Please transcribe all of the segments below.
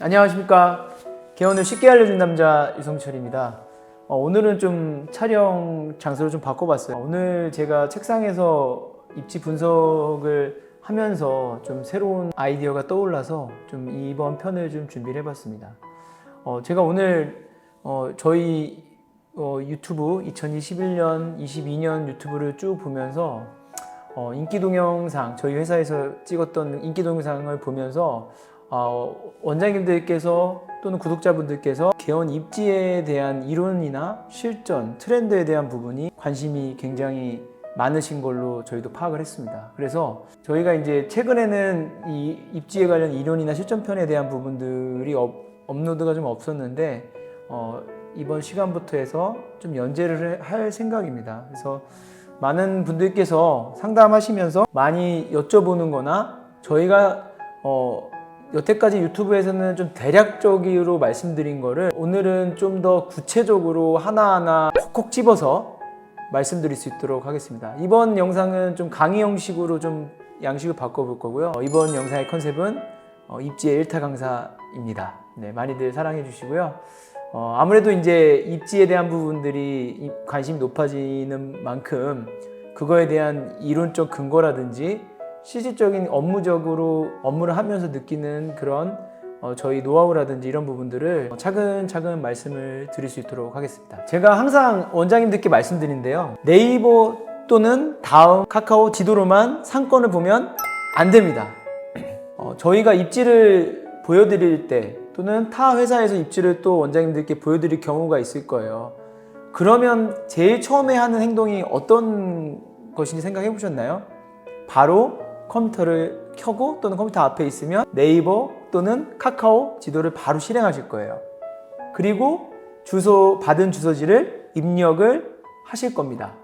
안녕하십니까. 개원을 쉽게 알려준 남자 유성철입니다. 오늘은 좀 촬영 장소를 좀 바꿔봤어요. 오늘 제가 책상에서 입지 분석을 하면서 좀 새로운 아이디어가 떠올라서 좀 이번 편을 좀 준비를 해봤습니다. 제가 오늘 저희 유튜브 2021년, 22년 유튜브를 쭉 보면서 인기 동영상, 저희 회사에서 찍었던 인기 동영상을 보면서 원장님들께서 또는 구독자분들께서 개원 입지에 대한 이론이나 실전, 트렌드에 대한 부분이 관심이 굉장히 많으신 걸로 저희도 파악을 했습니다. 그래서 저희가 이제 최근에는 이 입지에 관련 이론이나 실전편에 대한 부분들이 업로드가 좀 없었는데 이번 시간부터 해서 좀 연재를 할 생각입니다. 그래서 많은 분들께서 상담하시면서 많이 여쭤보는 거나 저희가 여태까지 유튜브에서는 좀 대략적으로 말씀드린 거를 오늘은 좀 더 구체적으로 하나하나 콕콕 집어서 말씀드릴 수 있도록 하겠습니다. 이번 영상은 좀 강의 형식으로 좀 양식을 바꿔볼 거고요. 이번 영상의 컨셉은 입지의 1타 강사입니다. 네, 많이들 사랑해 주시고요. 아무래도 이제 입지에 대한 부분들이 관심이 높아지는 만큼 그거에 대한 이론적 근거라든지 실질적인 업무적으로 업무를 하면서 느끼는 그런 저희 노하우라든지 이런 부분들을 차근차근 말씀을 드릴 수 있도록 하겠습니다. 제가 항상 원장님들께 말씀드리는데요. 네이버 또는 다음, 카카오 지도로만 상권을 보면 안 됩니다. 저희가 입지를 보여드릴 때 또는 타 회사에서 입지를 또 원장님들께 보여드릴 경우가 있을 거예요. 그러면 제일 처음에 하는 행동이 어떤 것인지 생각해 보셨나요? 바로 컴퓨터를 켜고 또는 컴퓨터 앞에 있으면 네이버 또는 카카오 지도를 바로 실행하실 거예요. 그리고 받은 주소지를 입력을 하실 겁니다.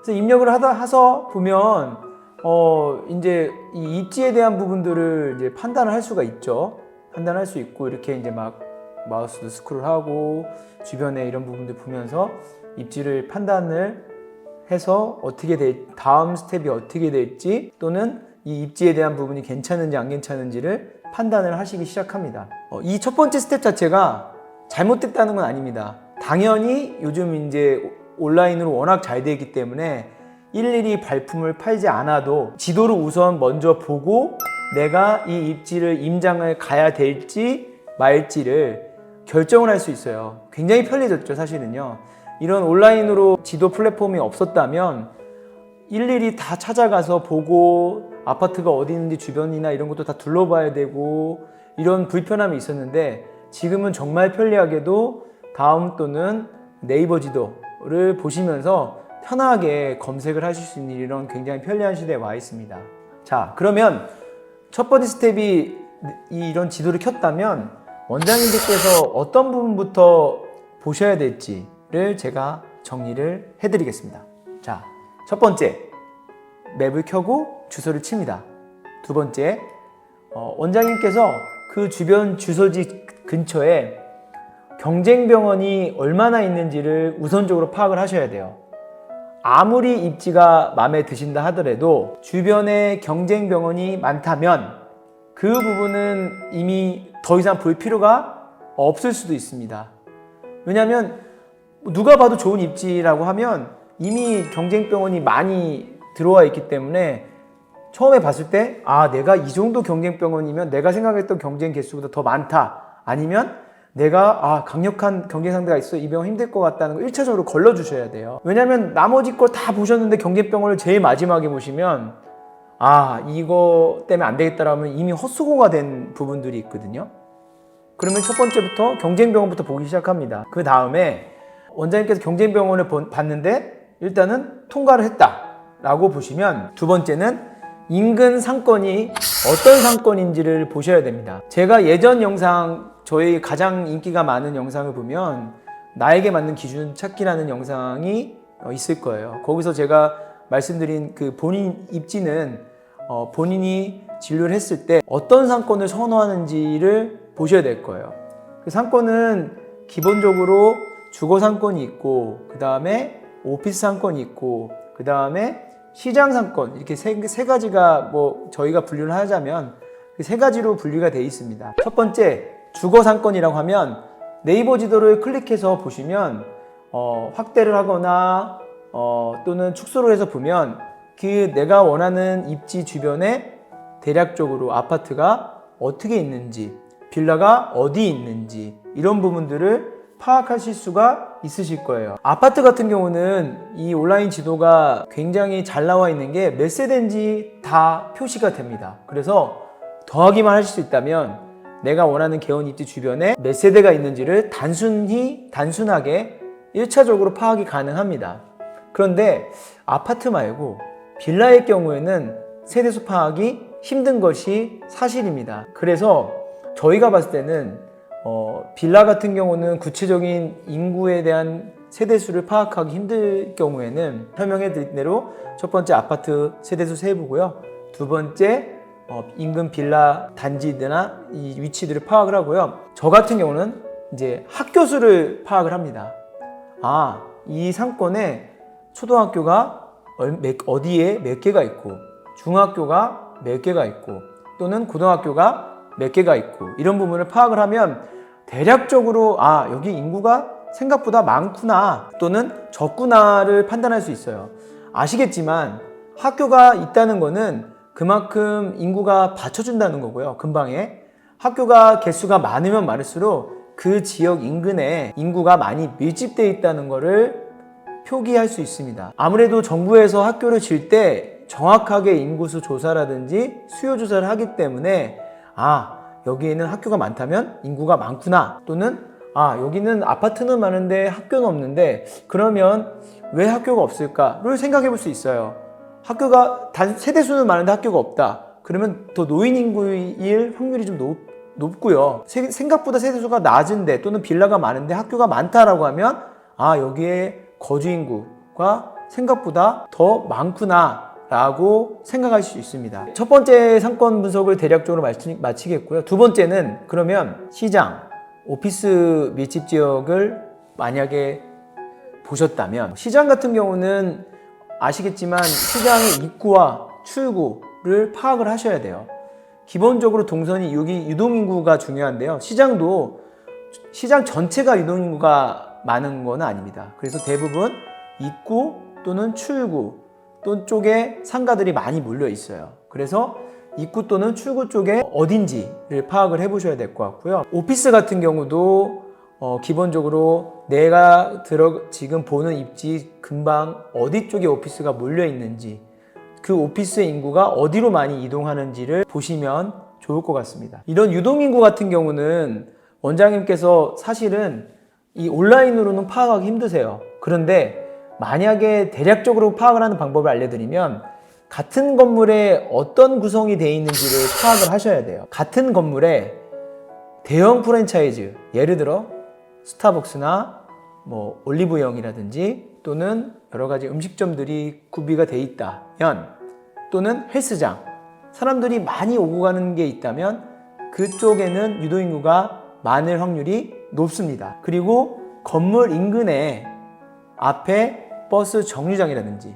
그래서 입력을 하서 보면 이제 이 입지에 대한 부분들을 이제 판단을 할 수가 있죠. 판단할 수 있고 이렇게 이제 막 마우스도 스크롤하고 주변에 이런 부분들 보면서 입지를 판단을 해서 다음 스텝이 어떻게 될지 또는 이 입지에 대한 부분이 괜찮은지 안 괜찮은지를 판단을 하시기 시작합니다. 이 첫 번째 스텝 자체가 잘못됐다는 건 아닙니다. 당연히 요즘 이제 온라인으로 워낙 잘 되기 때문에 일일이 발품을 팔지 않아도 지도를 우선 먼저 보고 내가 이 입지를 임장을 가야 될지 말지를 결정을 할 수 있어요. 굉장히 편리해졌죠, 사실은요. 이런 온라인으로 지도 플랫폼이 없었다면 일일이 다 찾아가서 보고 아파트가 어디 있는지 주변이나 이런 것도 다 둘러봐야 되고 이런 불편함이 있었는데 지금은 정말 편리하게도 다음 또는 네이버 지도를 보시면서 편하게 검색을 하실 수 있는 이런 굉장히 편리한 시대에 와 있습니다. 자, 그러면 첫 번째 스텝이 이런 지도를 켰다면 원장님들께서 어떤 부분부터 보셔야 될지를 제가 정리를 해드리겠습니다. 자, 첫 번째, 맵을 켜고 주소를 칩니다. 두 번째, 원장님께서 그 주변 주소지 근처에 경쟁병원이 얼마나 있는지를 우선적으로 파악을 하셔야 돼요. 아무리 입지가 마음에 드신다 하더라도 주변에 경쟁병원이 많다면 그 부분은 이미 더 이상 볼 필요가 없을 수도 있습니다. 왜냐하면 누가 봐도 좋은 입지라고 하면 이미 경쟁병원이 많이 들어와 있기 때문에 처음에 봤을 때 내가 이 정도 경쟁병원이면 내가 생각했던 경쟁 개수보다 더 많다. 아니면 내가 강력한 경쟁 상대가 있어 이 병원 힘들 것 같다는 거 1차적으로 걸러주셔야 돼요. 왜냐면 나머지 걸 다 보셨는데 경쟁병원을 제일 마지막에 보시면 이거 때문에 안 되겠다라면 이미 헛수고가 된 부분들이 있거든요. 그러면 첫 번째부터 경쟁병원부터 보기 시작합니다. 그 다음에 원장님께서 경쟁병원을 봤는데 일단은 통과를 했다라고 보시면 두 번째는 인근 상권이 어떤 상권인지를 보셔야 됩니다. 제가 예전 영상, 저희 가장 인기가 많은 영상을 보면 나에게 맞는 기준 찾기라는 영상이 있을 거예요. 거기서 제가 말씀드린 그 본인 입지는 본인이 진료를 했을 때 어떤 상권을 선호하는지를 보셔야 될 거예요. 그 상권은 기본적으로 주거 상권이 있고 그 다음에 오피스 상권이 있고 그 다음에 시장 상권, 이렇게 세 가지가 저희가 분류를 하자면 그 세 가지로 분류가 되어 있습니다. 첫 번째, 주거 상권이라고 하면 네이버 지도를 클릭해서 보시면 확대를 하거나 또는 축소를 해서 보면 그 내가 원하는 입지 주변에 대략적으로 아파트가 어떻게 있는지, 빌라가 어디 있는지 이런 부분들을 파악하실 수가 있으실 거예요. 아파트 같은 경우는 이 온라인 지도가 굉장히 잘 나와 있는 게 몇 세대인지 다 표시가 됩니다. 그래서 더하기만 하실 수 있다면 내가 원하는 개원 입지 주변에 몇 세대가 있는지를 단순하게 1차적으로 파악이 가능합니다. 그런데 아파트 말고 빌라의 경우에는 세대수 파악이 힘든 것이 사실입니다. 그래서 저희가 봤을 때는 빌라 같은 경우는 구체적인 인구에 대한 세대수를 파악하기 힘들 경우에는 설명해 드린 대로 첫 번째 아파트 세대수 세보고요. 두 번째 인근 빌라 단지나 이 위치들을 파악을 하고요. 저 같은 경우는 이제 학교 수를 파악을 합니다. 이 상권에 초등학교가 어디에 몇 개가 있고 중학교가 몇 개가 있고 또는 고등학교가 몇 개가 있고 이런 부분을 파악을 하면 대략적으로 여기 인구가 생각보다 많구나 또는 적구나를 판단할 수 있어요. 아시겠지만 학교가 있다는 거는 그만큼 인구가 받쳐준다는 거고요. 근방에 학교가 개수가 많으면 많을수록 그 지역 인근에 인구가 많이 밀집되어 있다는 거를 표기할 수 있습니다. 아무래도 정부에서 학교를 질 때 정확하게 인구수 조사라든지 수요 조사를 하기 때문에 여기에는 학교가 많다면 인구가 많구나 또는 여기는 아파트는 많은데 학교는 없는데 그러면 왜 학교가 없을까를 생각해 볼 수 있어요. 학교가 세대수는 많은데 학교가 없다. 그러면 더 노인 인구일 확률이 좀 높고요. 생각보다 세대수가 낮은데 또는 빌라가 많은데 학교가 많다라고 하면 여기에 거주 인구가 생각보다 더 많구나 라고 생각할 수 있습니다. 첫 번째 상권 분석을 대략적으로 마치겠고요. 두 번째는 그러면 시장, 오피스 밀집 지역을 만약에 보셨다면 시장 같은 경우는 아시겠지만 시장의 입구와 출구를 파악을 하셔야 돼요. 기본적으로 동선이 여기 유동인구가 중요한데요. 시장 전체가 유동인구가 많은 건 아닙니다. 그래서 대부분 입구 또는 출구 또는 쪽에 상가들이 많이 몰려 있어요. 그래서 입구 또는 출구 쪽에 어딘지를 파악을 해보셔야 될 것 같고요. 오피스 같은 경우도 기본적으로 내가 지금 보는 입지 근방 어디 쪽에 오피스가 몰려 있는지 그 오피스 인구가 어디로 많이 이동하는지를 보시면 좋을 것 같습니다. 이런 유동인구 같은 경우는 원장님께서 사실은 이 온라인으로는 파악하기 힘드세요. 그런데 만약에 대략적으로 파악을 하는 방법을 알려드리면 같은 건물에 어떤 구성이 되어 있는지를 파악을 하셔야 돼요. 같은 건물에 대형 프랜차이즈, 예를 들어 스타벅스나 올리브영이라든지 또는 여러 가지 음식점들이 구비가 되어 있다면 또는 헬스장, 사람들이 많이 오고 가는 게 있다면 그쪽에는 유동인구가 많을 확률이 높습니다. 그리고 건물 인근에 앞에 버스 정류장이라든지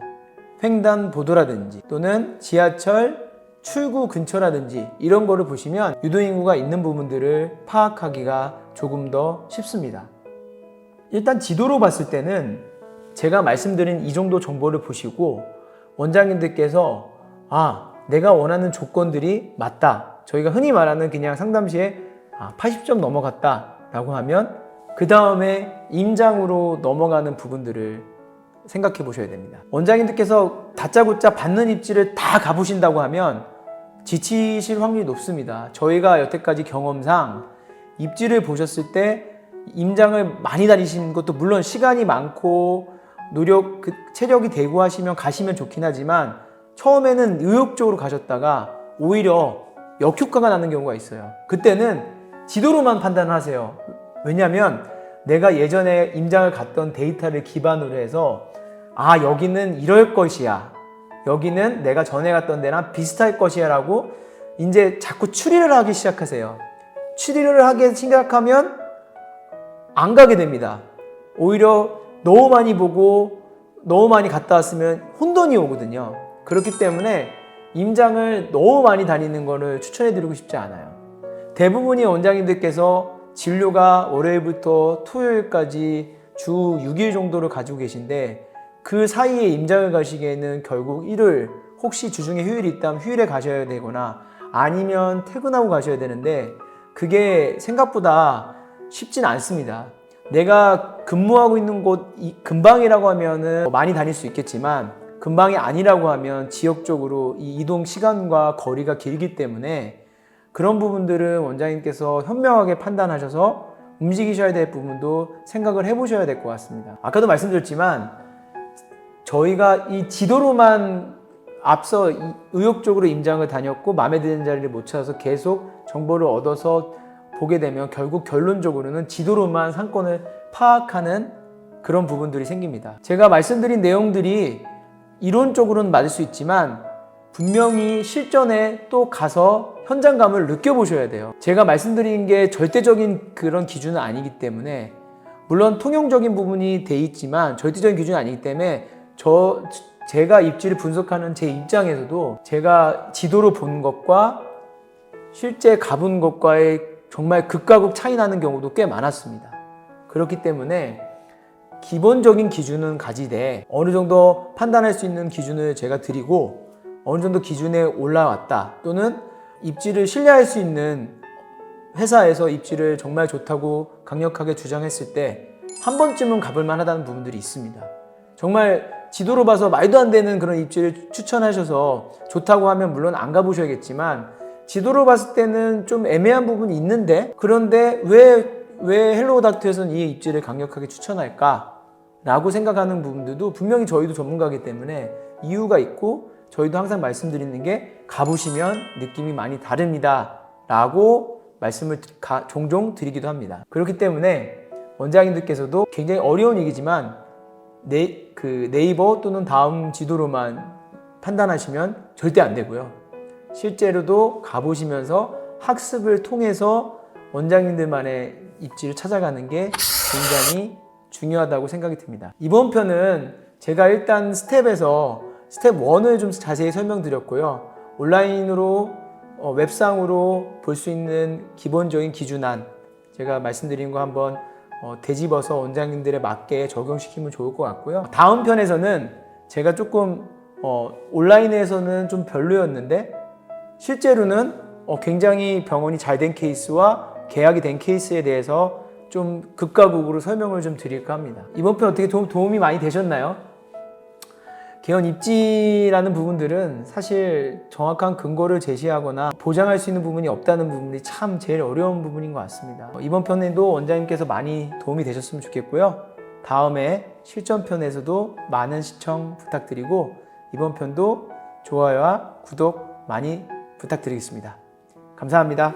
횡단보도라든지 또는 지하철 출구 근처라든지 이런 거를 보시면 유동인구가 있는 부분들을 파악하기가 조금 더 쉽습니다. 일단 지도로 봤을 때는 제가 말씀드린 이 정도 정보를 보시고 원장님들께서 내가 원하는 조건들이 맞다. 저희가 흔히 말하는 그냥 상담시에 80점 넘어갔다 라고 하면 그 다음에 임장으로 넘어가는 부분들을 생각해 보셔야 됩니다. 원장님들께서 다짜고짜 받는 입지를 다 가보신다고 하면 지치실 확률이 높습니다. 저희가 여태까지 경험상 입지를 보셨을 때 임장을 많이 다니신 것도 물론 시간이 많고 체력이 되고 하시면 가시면 좋긴 하지만 처음에는 의욕적으로 가셨다가 오히려 역효과가 나는 경우가 있어요. 그때는 지도로만 판단을 하세요. 왜냐하면 내가 예전에 임장을 갔던 데이터를 기반으로 해서 여기는 이럴 것이야, 여기는 내가 전에 갔던 데랑 비슷할 것이야 라고 이제 자꾸 추리를 하기 시작하세요. 추리를 하기 생각하면 안 가게 됩니다. 오히려 너무 많이 보고 너무 많이 갔다 왔으면 혼돈이 오거든요. 그렇기 때문에 임장을 너무 많이 다니는 거를 추천해 드리고 싶지 않아요. 대부분의 원장님들께서 진료가 월요일부터 토요일까지 주 6일 정도를 가지고 계신데 그 사이에 임장을 가시기에는 결국 일요일, 혹시 주중에 휴일이 있다면 휴일에 가셔야 되거나 아니면 퇴근하고 가셔야 되는데 그게 생각보다 쉽진 않습니다. 내가 근무하고 있는 곳 근방이라고 하면은 많이 다닐 수 있겠지만 근방이 아니라고 하면 지역적으로 이 이동 시간과 거리가 길기 때문에 그런 부분들은 원장님께서 현명하게 판단하셔서 움직이셔야 될 부분도 생각을 해보셔야 될 것 같습니다. 아까도 말씀드렸지만 저희가 이 지도로만 앞서 의욕적으로 임장을 다녔고 마음에 드는 자리를 못 찾아서 계속 정보를 얻어서 보게 되면 결국 결론적으로는 지도로만 상권을 파악하는 그런 부분들이 생깁니다. 제가 말씀드린 내용들이 이론적으로는 맞을 수 있지만 분명히 실전에 또 가서 현장감을 느껴보셔야 돼요. 제가 말씀드린 게 절대적인 그런 기준은 아니기 때문에 물론 통용적인 부분이 돼 있지만 절대적인 기준이 아니기 때문에 제가 입지를 분석하는 제 입장에서도 제가 지도로 본 것과 실제 가본 것과의 정말 극과 극 차이 나는 경우도 꽤 많았습니다. 그렇기 때문에 기본적인 기준은 가지되 어느 정도 판단할 수 있는 기준을 제가 드리고 어느 정도 기준에 올라왔다 또는 입지를 신뢰할 수 있는 회사에서 입지를 정말 좋다고 강력하게 주장했을 때 한 번쯤은 가볼 만하다는 부분들이 있습니다. 정말 지도로 봐서 말도 안 되는 그런 입지를 추천하셔서 좋다고 하면 물론 안 가보셔야겠지만 지도로 봤을 때는 좀 애매한 부분이 있는데 그런데 왜 헬로우 닥터에서는 이 입지를 강력하게 추천할까? 라고 생각하는 부분들도 분명히 저희도 전문가이기 때문에 이유가 있고 저희도 항상 말씀드리는 게 가보시면 느낌이 많이 다릅니다 라고 말씀을 종종 드리기도 합니다. 그렇기 때문에 원장님들께서도 굉장히 어려운 얘기지만 네이버 또는 다음 지도로만 판단하시면 절대 안 되고요. 실제로도 가보시면서 학습을 통해서 원장님들만의 입지를 찾아가는 게 굉장히 중요하다고 생각이 듭니다. 이번 편은 제가 일단 스텝 1을 좀 자세히 설명드렸고요. 온라인으로 웹상으로 볼 수 있는 기본적인 기준안 제가 말씀드린 거 한번 되짚어서 원장님들에 맞게 적용시키면 좋을 것 같고요. 다음 편에서는 제가 조금 온라인에서는 좀 별로였는데 실제로는 굉장히 병원이 잘 된 케이스와 계약이 된 케이스에 대해서 좀 극과 극으로 설명을 좀 드릴까 합니다. 이번 편 어떻게 도움이 많이 되셨나요? 개원 입지라는 부분들은 사실 정확한 근거를 제시하거나 보장할 수 있는 부분이 없다는 부분이 참 제일 어려운 부분인 것 같습니다. 이번 편에도 원장님께서 많이 도움이 되셨으면 좋겠고요. 다음에 실전편에서도 많은 시청 부탁드리고 이번 편도 좋아요와 구독 많이 부탁드리겠습니다. 감사합니다.